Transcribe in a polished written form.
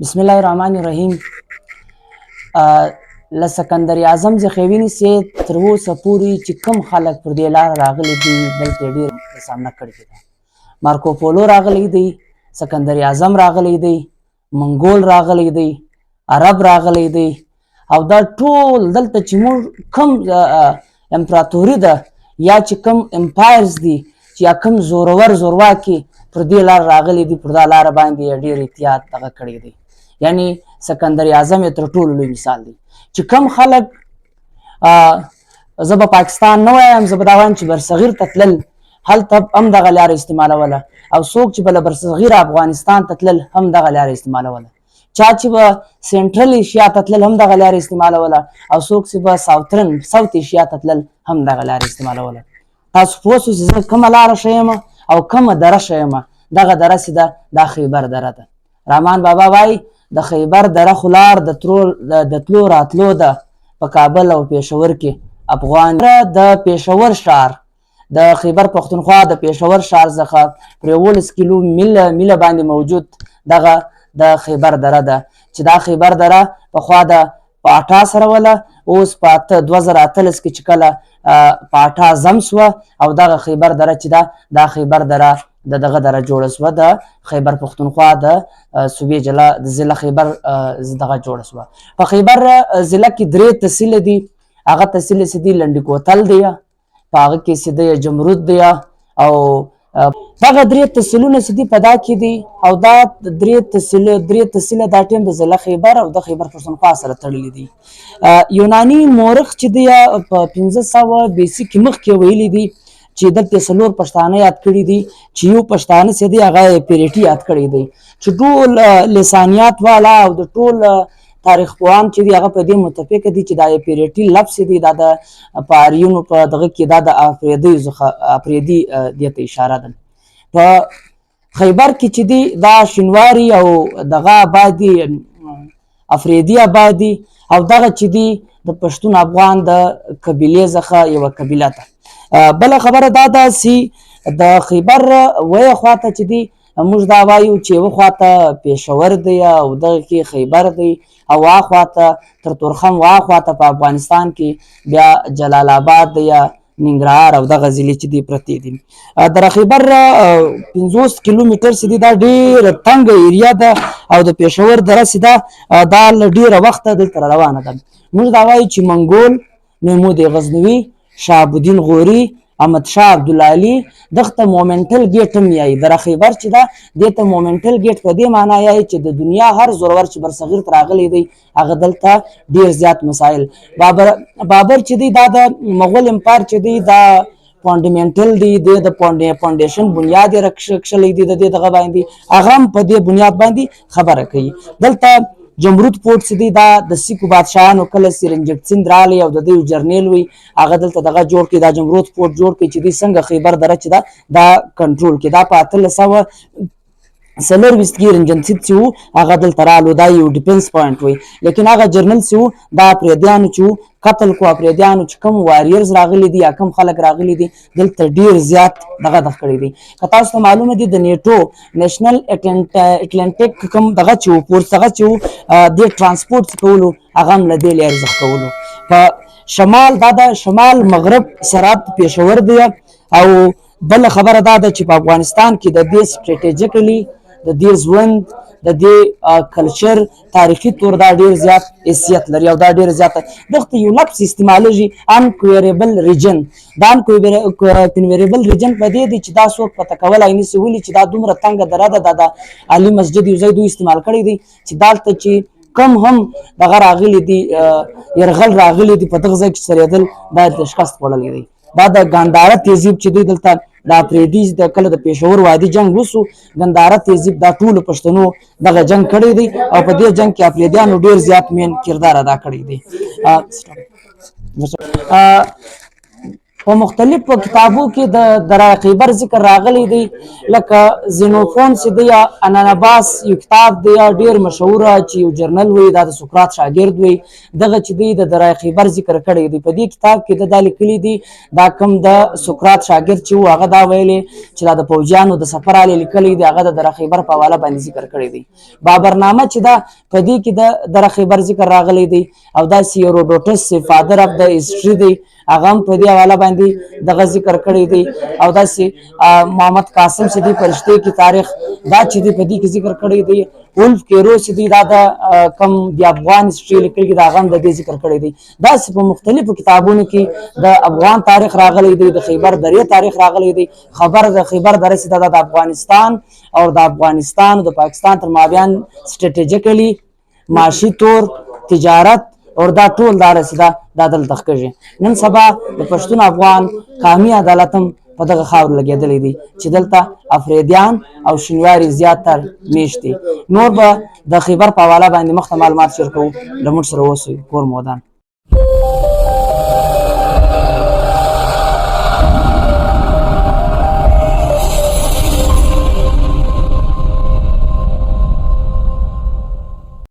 بسم الله الرحمن الرحیم. له سکندر اعظم څخه ونیسي تر اوسه پورې چې کوم خلک پر دې لاره راغلي دي دلته ډېر سامنا کړې ده. مارکو پولو راغلی دی، سکندر اعظم راغلی دی، منګول راغلی دی، عرب راغلی دی، او دا ټول دلته چې موږ کوم امپراتوري ده یا چې کوم امپایرز دي چې یا کوم زورواکي پر دې لار راغلي دي، پر دا لاره باندې ډېر احتیاط دغه کړی دی. یعنی سکندر اعظم یې تر ټولو لوی مثال دی. چې کوم خلک زه به پاکستان نه وایم، زه به دا وایم چې برصغیر ته تلل هلته هم دغه لاره استعمالوله، او څوک چې به له برصغیر افغانستان ته تلل هم دغه لاره استعمالوله، چا چې به سینټرل ایشیا ته تلل هم دغه لاره استعمالوله، او څوک چې به ساوت ایشیا ته تلل هم دغه لاره استعمالوله. تاسو پوه شئ چې زه کومه لاره ښه یم او کومه دره ښه یم. دغه دره چې ده دا خیبر دره ده. رحمان بابا وایي د خیبر دره خو لار د تلو راتلو ده په کابل او پېښور کې افغان. د پېښور ښار د خیبر پښتونخوا د پېښور ښار څخه پر 11 کیلو میله باندې موجود دغه د خیبر دره ده، چې دا خیبر دره پخوا د پاټا سره وله، اوس په 2018 کې چې کله پاټا زم سوه او دغه خیبر دره چې ده دا خیبر دره دغه دره جوړه سوه، د خیبر پښتونخوا د صوبې ضلع خیبر دغه جوړه سوه. په خیبر ضلع کې 3 تحصیل دي. هغه تحصیل چې دي لنډي کوتل دی، په هغه کې چې دی جمرود دی، او دغه 3 تحصیلونه چې دي په دا کې دي، او دا 3 تحصیله دا ټیم د ضلع خیبر او د خیبر پښتونخوا سره تړلي دي. یوناني مورخ چې دی په 1500 BC کې مخکې ویلي دي چې دلته 4 پښتانه یاد کړي دي، چې یو پښتانه چې دی هغه پیریټي یاد کړی دی، چې ټول لسانیات والا او د ټول تاریخ پوهان چې دی هغه په دې متفق دي چې دا پیریټي لفظ دی دا د پاریونو په دغه کې دا د افریدي دې ته اشاره ده. په خیبر کې چې دی دا شینواري او دغه آبادي افریدي آبادي او دغه چې دی د پښتون افغان د قبیلې څخه یوه قبیله ده. بله خبره دا ده چې د خیبر ویه خواته چې دی موږ دا وایو چې یوه خواته پېښور دی او دغه کې خیبر دی، او واخواته تر تورخم واخواته په افغانستان کې بیا جلال آباد دی یا ننګرهار او دغه ضلعې چې دي پرتې دي. د خیبر 50 کیلومتر چې دي دا ډېره تنګه ایریا ده، او د پېښور دره چې ده دا له ډېره وخته دلته روانه ده. موږ دا وایو چې منګول، محمود غزنوي، شهاب الدین غوري، احمد شاه عبدالعلي دغه مومنټل ګیټ هم یایي. د خیبر چې ده دې ته مومنټل ګیټ په دې معنا یایي چې د دنیا هر زورور چې برصغیر ته راغلی دی هغه دلته ډېر زیات مسایل. بابر چې دی دا د مغول امپایر چې دی دا فانډامنټل دی، د فاونډیشن بنیاد یې رکښلی دی د دې دغه باندې، هغه هم په دې بنیاد باندې خبره کوي. دلته جمرود پورټ چې دی دا د سیکو بادشاهانو کله سرنجیت سنګ راغلی او د دوی جرنیل وي هغه دلته دغه جوړ کړي، دا جمرود پورټ جوړ کړي چې دی څنګه خیبر دره چې ده دا کنټرول کړي. دا په 1824 کې رنجنسیت چې وو هغه دلته رالو، دا یو ډیفنس پوینټ وي. لیکن هغه جرنل چې وو دا پریدیانو چې وو قتل کو، پریدیانو چې کوم واریرز راغلي دي یا کوم خلک راغلي دي دلته ډېر زیات دغه کړي دي. که تاسو ته معلومه دي د نیټو نیشنل اټلانټیک کوم دغه چې وو فورس هغه چې وو د ټرانسپورټ کولو هغه هم له دې لارې ارزښت کولو. په شمال دا د شمال مغرب سرحد پېښور دی، او بله خبره دا ده چې په افغانستان کې د دې سټریټیجیکلی د دې ژوند د دې کلچر تاریخي طور دا ډېر زیات حیثیت لري، او دا ډېر زیاته دغه یو لفظ استعمالېږي انکویریبل ریجن. دا انکویریبل ریجن په دې دی چې دا څوک پته کولی نشي ولې چې دا دومره تنګه دره ده. دا د علي مسجد یو ځای دوی استعمال کړی دی چې دلته چې کم هم دغه راغلي دي یرغل راغلي دي په دغه ځای کې سریدل دا د شکست خوړلی دی. دا د ګنداره تهذیب چې دی دلته د افریدي د کله د پېښور وادي جنګ وسو، ګنداره تهذیب دا ټولو پښتنو دغه جنګ کړی دی، او په دې جنګ کې افریدیانو ډېر زیات مین کردار ادا کړی دی. په مختلفو کتابو کې د درای خیبر ذکر راغلی دی لکه زینوفون چې دی یا انانباس یو کتاب دی ډیر مشهور چې یو جرنل وی دا د سقراط شاګرد وی دغه چې دی د درای خیبر ذکر کړی دی په دې کتاب کې د لیکلي دی دا کم د سقراط شاګرد چې هغه دا ویلي چې دا د پوجانو د سفر علی لیکلی دی هغه د درای خیبر په حواله باندې ذکر کړی دی بابرنامه چې دا په دې کې د درای خیبر ذکر راغلی دی او دا هیروډوټس فادر اف د هیستوري دی هغه هم په دې حواله باندې دغه ذکر کړی دی او داسې محمد قاسم چې دی فرشتي کی تاریخ دا چې دی په دې کې ذکر کړی دی ولف کیرو چې دی دا د کم د افغان هیستوري لیکل کې دا غم د دې ذکر کړی دی داسې په مختلفو کتابونو کې د افغان تاریخ راغلی دی د خیبر درې تاریخ راغلی دی خبر د خیبر درې چې د افغانستان او د افغانستان د پاکستان تر مابین سټریټیجیکلی معاشي طور تجارت اور دا ټول دا رسیدا دا دلته ښکږي نن سبا د پښتون افغان قومي عدالت هم په دغه خاور لګېدلی دی چې دلته افریدیان او شینواري زیاتر میشت دي نور به د خیبر په حواله باندې مخته معلومات شیر کوو له موږ سره اوسئ کور مودان